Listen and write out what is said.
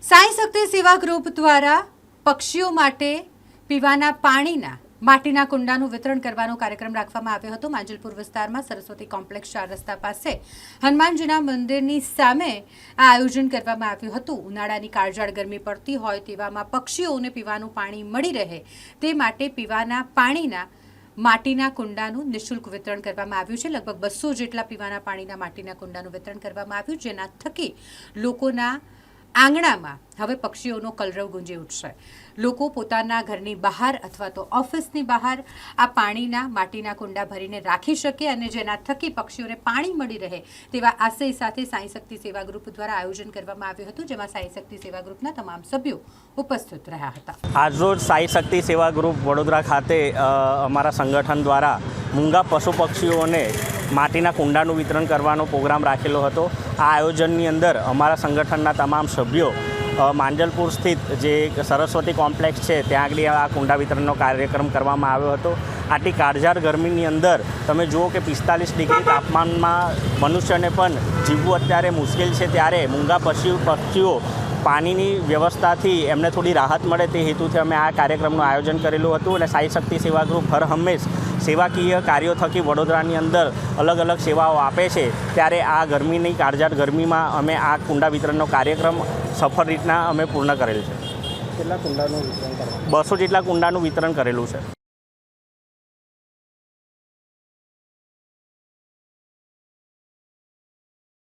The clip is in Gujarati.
સાઈ શક્તિ સેવા ગ્રુપ દ્વારા પક્ષીઓ માટે પીવાના પાણીના માટીના કુંડાનું વિતરણ કરવાનો કાર્યક્રમ રાખવામાં આવ્યો હતો। માંજલપુર વિસ્તારમાં સરસ્વતી કોમ્પ્લેક્સ 4 રસ્તા પાસે હનુમાનજીના મંદિરની સામે આ આયોજન કરવામાં આવ્યું હતું। ઉનાળાની કાળઝાળ ગરમી પડતી હોય તેવામાં પક્ષીઓને પીવાનું પાણી મળી રહે તે માટે પીવાના પાણીના માટીના કુંડાનું નિઃશુલ્ક વિતરણ કરવામાં આવ્યું છે। લગભગ 200 જેટલા પીવાના પાણીના માટીના કુંડાનું વિતરણ કરવામાં આવ્યું, જેના થકી લોકોના આંગણામાં હવે પક્ષીઓનો કલરવ ગુંજી ઉઠશે। લોકો પોતાના ઘરની બહાર અથવા તો ઓફિસની બહાર આ પાણીના માટીના કુંડા ભરીને રાખી શકે અને જેના થકી પક્ષીઓને પાણી મળી રહે તેવા આશય સાથે સાઈ શક્તિ સેવા ગ્રુપ દ્વારા આયોજન કરવામાં આવ્યું હતું, જેમાં સાઈ શક્તિ સેવા ગ્રુપના તમામ સભ્યો ઉપસ્થિત રહ્યા હતા। આજરોજ સાઈ શક્તિ સેવા ગ્રુપ વડોદરા ખાતે અમારા સંગઠન દ્વારા મૂંગા પશુ પક્ષીઓને માટીના કુંડાનું વિતરણ કરવાનો પ્રોગ્રામ રાખેલો હતો। આ આયોજનની અંદર અમારા સંગઠનના તમામ સભ્યો માંજલપુર સ્થિત જે સરસ્વતી કોમ્પ્લેક્સ છે ત્યાં આગળ આ કુંડા વિતરણનો કાર્યક્રમ કરવામાં આવ્યો હતો। આટલી કાળઝાળ ગરમીની અંદર તમે જુઓ કે 45 ડિગ્રી તાપમાનમાં મનુષ્યને પણ જીવવું અત્યારે મુશ્કેલ છે, ત્યારે મૂંગા પક્ષીઓ પાણીની વ્યવસ્થાથી એમને થોડી રાહત મળે તે હેતુથી અમે આ કાર્યક્રમનું આયોજન કરેલું હતું। અને સાઈ શક્તિ સેવા ગ્રુપ હર હંમેશ સેવાકીય કાર્યો થકી વડોદરાની અંદર અલગ અલગ સેવાઓ આપે છે, ત્યારે આ ગરમીની કાળઝાળ ગરમીમાં અમે આ કુંડા વિતરણનો કાર્યક્રમ સફળ રીતના અમે પૂર્ણ કરેલ છે। કેટલા કુંડાનું વિતરણ કરવામાં? 200 જેટલા કુંડાનું વિતરણ કરેલું છે।